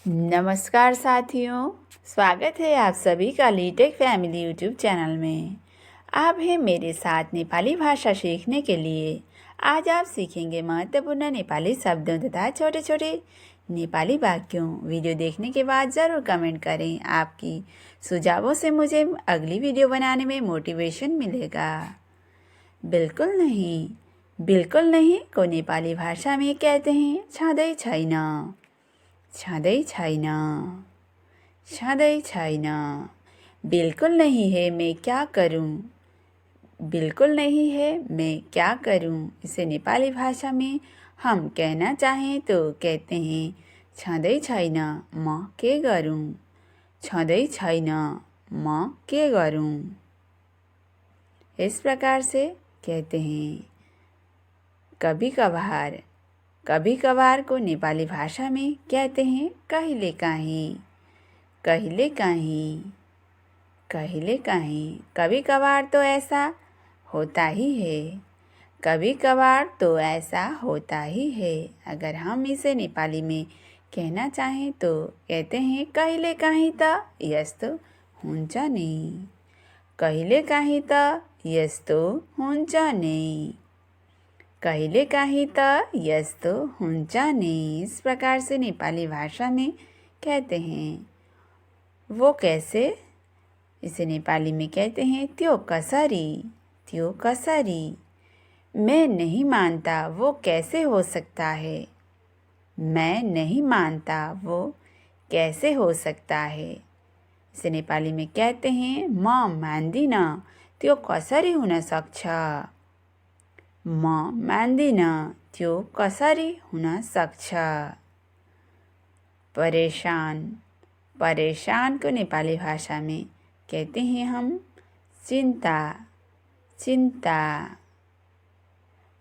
नमस्कार साथियों, स्वागत है आप सभी का लीटेक फैमिली यूट्यूब चैनल में। आप हैं मेरे साथ नेपाली भाषा सीखने के लिए। आज आप सीखेंगे महत्वपूर्ण नेपाली शब्दों तथा छोटे छोटे नेपाली वाक्यों। वीडियो देखने के बाद ज़रूर कमेंट करें। आपकी सुझावों से मुझे अगली वीडियो बनाने में मोटिवेशन मिलेगा। बिल्कुल नहीं को नेपाली भाषा में कहते हैं छँदै छैन। छँदै छैन, छँदै छैन। बिल्कुल नहीं है मैं क्या करूं। बिल्कुल नहीं है मैं क्या करूं। इसे नेपाली भाषा में हम कहना चाहें तो कहते हैं छँदै छैन म के गरूं। छँदै छैन म के गरूं। इस प्रकार से कहते हैं। कभी कभार को नेपाली भाषा में कहते हैं कहिलेकाहीँ। कहिलेकाहीँ, कहिलेकाहीँ। कभी कभार तो ऐसा होता ही है। कभी कभार तो ऐसा होता ही है। अगर हम इसे नेपाली में कहना चाहें तो कहते हैं कहिलेकाहीँ त यस्तो हुन्छ नि। कहिलेकाहीँ त यस्तो हुन्छ नि। कहिलेकाहीँ त यस्तो हुन्छ नि। इस प्रकार से नेपाली भाषा में कहते हैं। वो कैसे? इसे नेपाली में कहते हैं त्यो कसरी। त्यो कसरी। मैं नहीं मानता वो कैसे हो सकता है। मैं नहीं मानता वो कैसे हो सकता है। इसे नेपाली में कहते हैं म मान्दिन त्यो कसरी हुन सक्छ। म मान्दिन त्यो कसरी हुन सक्छ। परेशान को नेपाली भाषा में कहते हैं हम चिंता।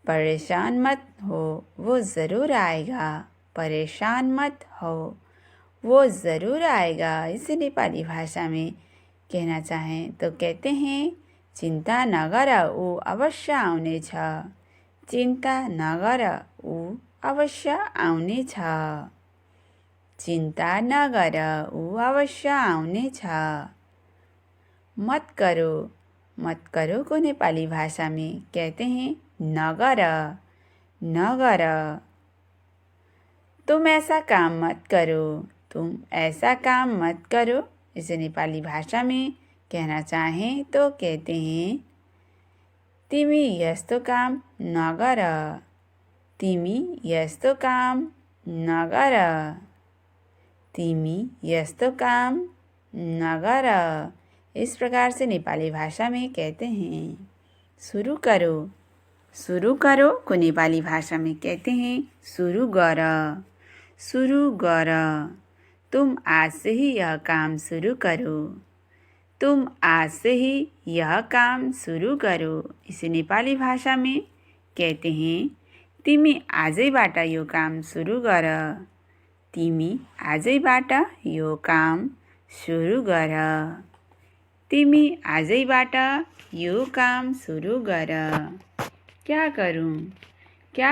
परेशान मत हो वो ज़रूर आएगा। परेशान मत हो वो ज़रूर आएगा। इसे नेपाली भाषा में कहना चाहें तो कहते हैं चिंता नगर ऊ अवश्य आउनेछ। चिंता नगर ऊ अवश्य आउनेछ। चिंता नगर ऊ अवश्य आउनेछ। मत करो को नेपाली भाषा में कहते हैं नगर। तुम ऐसा काम मत करो। तुम ऐसा काम मत करो। इसे नेपाली भाषा में कहना चाहें तो कहते हैं तिमी यस्तो काम नगर। तिमी यस्तो काम नगर। तिमी यस्तो काम नगर। इस प्रकार से नेपाली भाषा में कहते हैं। सुरु करो को नेपाली भाषा में कहते हैं सुरु गर। सुरु गर। तुम आज से ही यह काम शुरू करो। तुम आज से ही यह काम शुरू करो। इसे नेपाली भाषा में कहते हैं तिमी आजैबाट यो काम सुरु गर। तिमी आजैबाट यो काम सुरु गर। तिमी आजैबाट यो काम सुरु गर। क्या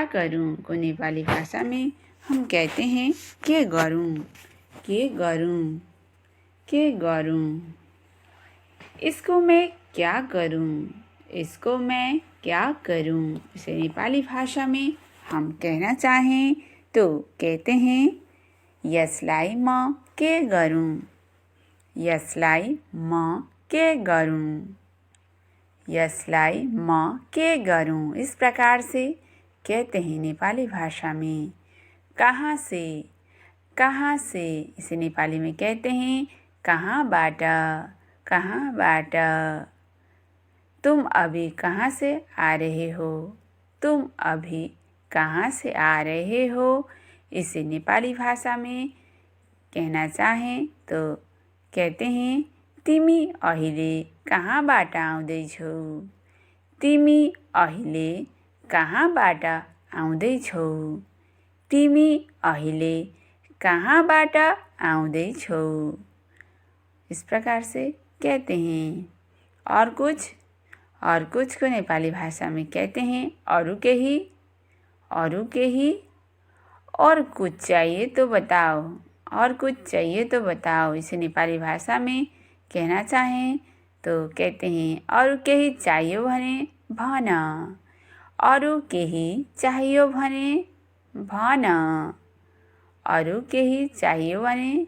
करूं को नेपाली भाषा में हम कहते हैं के गरूं। के गरूं। इसको मैं क्या करूं। इसको मैं क्या करूं। इसे नेपाली भाषा में हम कहना चाहें तो कहते हैं यसलाई म के गरूं। यसलाई म के गरूं। यसलाई म के गरूं। इस प्रकार से कहते हैं नेपाली भाषा में। कहाँ से इसे नेपाली में कहते हैं कहाँबाट। तुम अभी कहाँ से आ रहे हो। तुम अभी कहाँ से आ रहे हो। इसे नेपाली भाषा में कहना चाहें तो कहते हैं तिमी अहिले कहाँबाट आउँदैछौ। तिमी अहिले कहाँबाट आउँदैछौ। तिमी अहिले कहाँबाट आउँदैछौ। इस प्रकार से कहते हैं। और कुछ को नेपाली भाषा में कहते हैं अरू केही। और कुछ चाहिए तो बताओ। और कुछ चाहिए तो बताओ। इसे नेपाली भाषा में कहना चाहें तो कहते हैं अरू केही चाहियो भने भन, अरू केही चाहियो भने भन, अरू केही चाहियो भने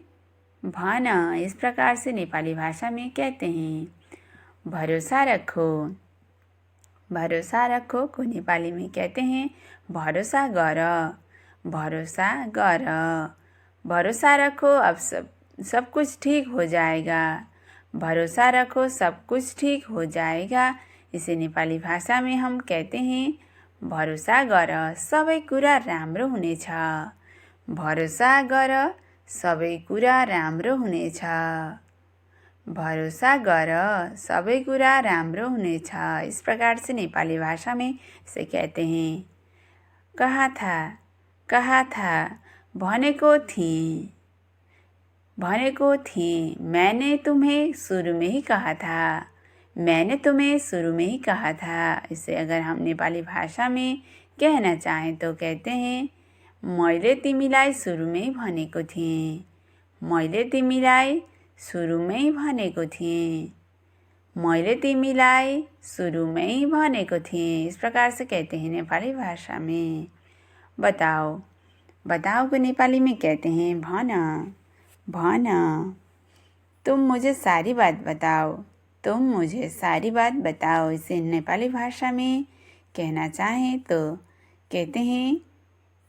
भन। इस प्रकार से नेपाली भाषा में कहते हैं। भरोसा रखो, भरोसा रखो को नेपाली में कहते हैं भरोसा गर, भरोसा गर। भरोसा रखो अब सब कुछ ठीक हो जाएगा, भरोसा रखो सब कुछ ठीक हो जाएगा। इसे नेपाली भाषा में हम कहते हैं भरोसा गर सबै कुरा राम्रो हुनेछ, भरोसा गर सबै कुरा राम्रो हुनेछ, भरोसा गर सबै कुरा राम्रो हुनेछ। इस प्रकार से नेपाली भाषा में इसे कहते हैं। कहा था भनेको थिएँ, मैंने तुम्हें शुरू में ही कहा था, मैंने तुम्हें शुरू में ही कहा था। इसे अगर हम नेपाली भाषा में कहना चाहें तो कहते हैं मैले तिमीलाई सुरु में ही भनेको थिएँ, मैले तिमीलाई सुरु में ही भनेको थिएँ, मैले तिमीलाई सुरु में ही भनेको थिएँ। इस प्रकार से कहते हैं नेपाली भाषा में। बताओ, बताओ को नेपाली में कहते हैं भन, भन। तुम मुझे सारी बात बताओ, तुम मुझे सारी बात बताओ। इसे नेपाली भाषा में कहना चाहें तो कहते हैं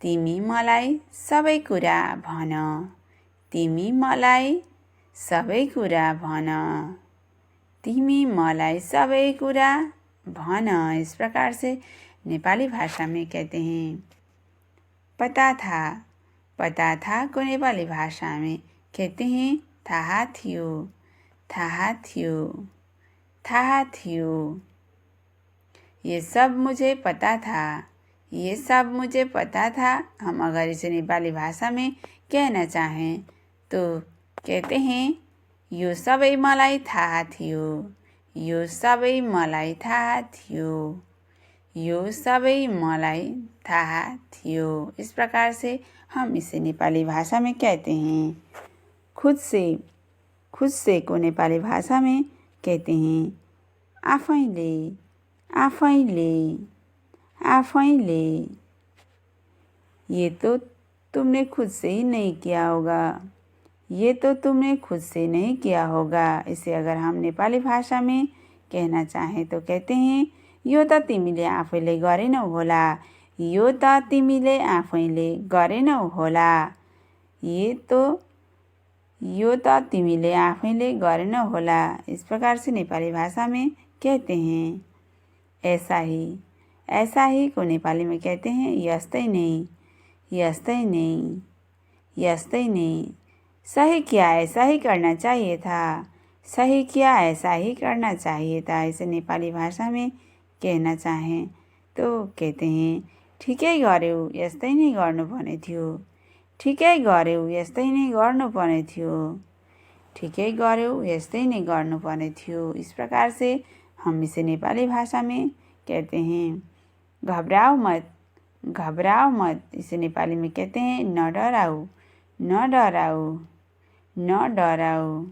तिमी मलाई सबै कुरा भन, तिमी मलाई सबै कुरा भन, तिमी मलाई सबै कुरा भन। इस प्रकार से नेपाली भाषा में कहते हैं। पता था को नेपाली भाषा में कहते हैं थाहा थियो, थाहा थियो, थाहा थियो। ये सब मुझे पता था, ये सब मुझे पता था। हम अगर इसे नेपाली भाषा में कहना चाहें तो कहते हैं यो सबै मलाई थाहा थियो, यो सबै मलाई थाहा थियो, यो सबै मलाई थाहा थियो। इस प्रकार से हम इसे नेपाली भाषा में कहते हैं। खुद से को नेपाली भाषा में कहते हैं आफैले, आफैले, आफैले। ये तो तुमने खुद से ही नहीं किया होगा, ये तो तुमने खुद से नहीं किया होगा। इसे अगर हम नेपाली भाषा में कहना चाहें तो कहते हैं यो त तिमीले आफैले गरेनौ होला, यो त तिमीले आफैले गरेनौ होला, यो त तिमीले आफैले गरेनौ होला। इस प्रकार से नेपाली भाषा में कहते हैं। ऐसा ही को नेपाली में कहते हैं यस्तै नहीं, यस्तै नहीं, यस्तै नहीं। सही किया ऐसा ही करना चाहिए था, सही किया ऐसा ही करना चाहिए था। इसे नेपाली भाषा में कहना चाहें तो कहते हैं ठिकै गर्यौ यस्तै नै गर्नुपर्ने थियो, ठिकै गर्यौ यस्तै नै गर्नुपर्ने थियो, ठिकै गर्यौ यस्तै नै गर्नुपर्ने थियो। इस प्रकार से हम इसे नेपाली भाषा में कहते हैं। घबराओ मत, घबराओ मत। इसे नेपाली में कहते हैं न डराओ, न डराओ, न डराओ।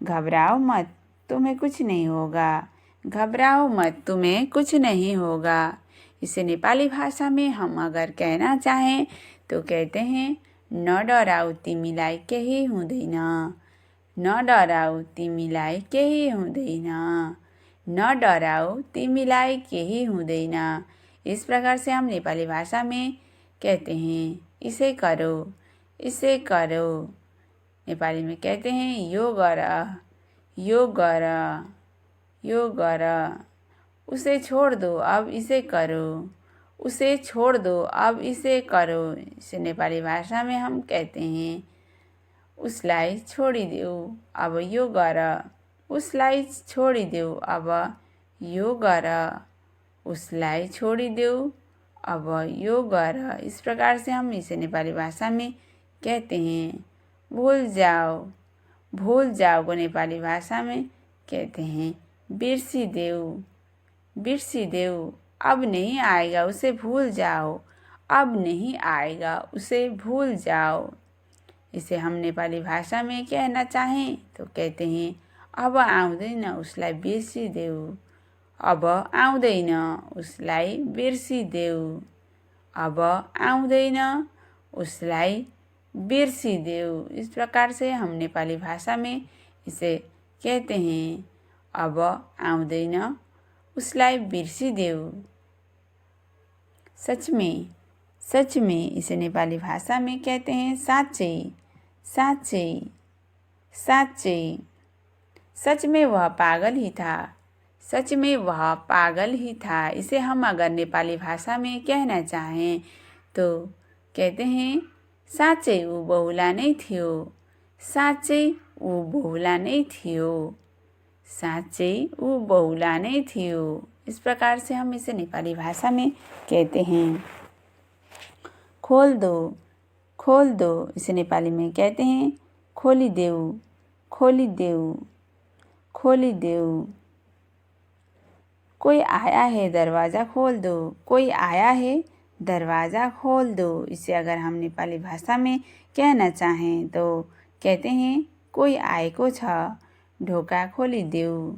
घबराओ मत, तुम्हें कुछ नहीं होगा, घबराओ मत, तुम्हें कुछ नहीं होगा। इसे नेपाली भाषा में हम अगर कहना चाहें तो कहते हैं न डराऊ तिमीलाई केही हुँदैन, न डराऊ तिमीलाई केही हुँदैन, न डराऊ तिमीलाई केही हुँदैन। इस प्रकार से हम नेपाली भाषा में कहते हैं इसे करो, इसे करो। नेपाली में कहते हैं यो गर, यो गर, यो गर। उसे छोड़ दो अब इसे करो, उसे छोड़ दो अब इसे करो। इसे नेपाली भाषा में हम कहते हैं उसलाई छोडिदेऊ अब यो गर, उसलाई छोडिदेऊ अब यो गर, उसलाई छोडिदेऊ अब यो गर। इस प्रकार से हम इसे नेपाली भाषा में कहते हैं। भूल जाओ, भूल जाओ को नेपाली भाषा में कहते हैं बिर्सिदेऊ, बिर्सिदेऊ। अब नहीं आएगा उसे भूल जाओ, अब नहीं आएगा उसे भूल जाओ। इसे हम नेपाली भाषा में कहना चाहें तो कहते हैं अब आउँदैन उसलाई बिर्सिदेऊ। अब आउँदैन उसलाई बिर्सिदेऊ। अब आउँदैन उसलाई बिर्सिदेऊ। इस प्रकार से हम नेपाली भाषा में इसे कहते हैं अब आउँदैन उसलाई बिर्सिदेऊ। सच में इसे नेपाली भाषा में कहते हैं साँच्चै साँच्चै साँच्चै। सच में वह पागल ही था। सच में वह पागल ही था। इसे हम अगर नेपाली भाषा में कहना चाहें तो कहते हैं साँच्चै ऊ बहुला नै थियो। साँच्चै ऊ बहुला नै थियो। साँच्चै ऊ बहुला नै थियो। इस प्रकार से हम इसे नेपाली भाषा में कहते हैं। खोल दो इसे नेपाली में कहते हैं खोलिदेऊ खोलिदेऊ खोलिदेऊ। कोई आया है दरवाज़ा खोल दो। कोई आया है दरवाज़ा खोल दो। इसे अगर हम नेपाली भाषा में कहना चाहें तो कहते हैं कोही आएको छ ढोका खोलिदेऊ।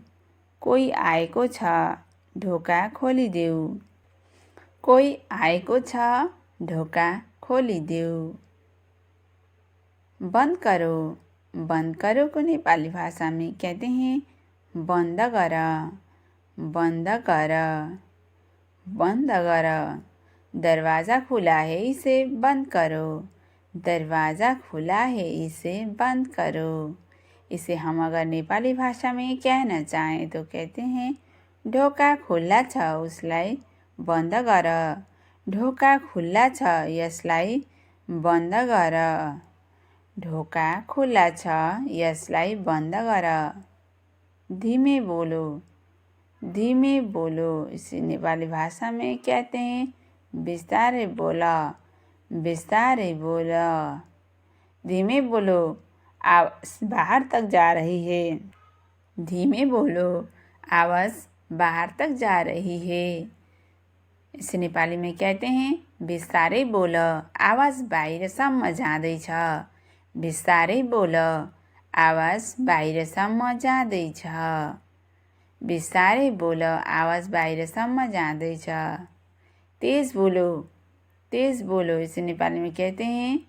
कोही आएको छ ढोका खोलिदेऊ। कोही आएको छ ढोका खोलिदेऊ। बंद करो को नेपाली भाषा में कहते हैं बंद कर बंद कर बंद कर। दरवाज़ा खुला है इसे बंद करो। दरवाज़ा खुला है इसे बंद करो। इसे हम अगर नेपाली भाषा में कहना चाहें तो कहते हैं ढोका खुल्ला छ उसलाई बन्द गर। ढोका खुल्ला छ यसलाई बन्द गर। ढोका खुल्ला छ यसलाई बन्द गर। धीमे बोलो इसे नेपाली भाषा में कहते हैं बिस्तारै बोल बिस्तारै बोल। धीमे बोलो आवाज़ बाहर तक जा रही है। धीमे बोलो आवाज़ बाहर तक जा रही है। इसे नेपाली में कहते हैं बिस्तारै बोल आवाज़ बाहिरसम्म जाँदैछ। बिस्तारै बोल आवाज़ बाहिरसम्म जाँदैछ। बिस्तारै बोल आवाज़ बाहिरसम्म जाँदैछ। तेज बोलो इसे नेपाली में कहते हैं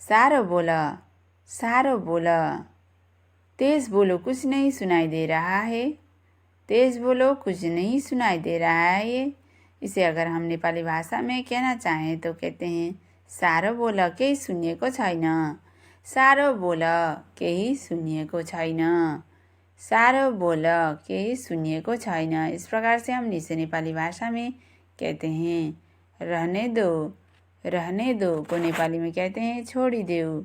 सारो बोल। तेज बोलो कुछ नहीं सुनाई दे रहा है। तेज बोलो कुछ नहीं सुनाई दे रहा है। इसे अगर हम नेपाली भाषा में कहना चाहें तो कहते हैं सारो बोल केही सुनिएको छैन। सारो बोल केही सुनिएको छैन। सारो बोल केही सुनिएको छैन। इस प्रकार से हम इसे नेपाली भाषा में कहते हैं रहने दो को नेपाली में कहते हैं छोडिदेऊ।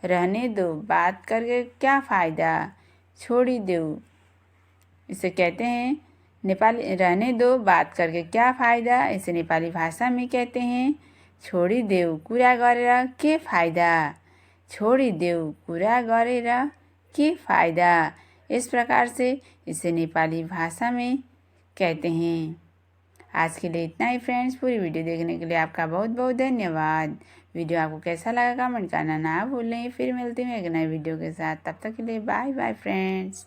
रहने दो बात करके क्या फ़ायदा। छोडिदेऊ इसे कहते हैं नेपाली रहने दो बात करके क्या फ़ायदा। इसे नेपाली भाषा में कहते हैं छोडिदेऊ कुरा गरेर के फाइदा। छोडिदेऊ कुरा गरेर के फाइदा। इस प्रकार से इसे नेपाली भाषा में कहते हैं। आज के लिए इतना ही फ्रेंड्स। पूरी वीडियो देखने के लिए आपका बहुत बहुत धन्यवाद। वीडियो आपको कैसा लगा कमेंट करना ना भूलें। फिर मिलती हूँ एक नए वीडियो के साथ। तब तक के लिए बाय बाय फ्रेंड्स।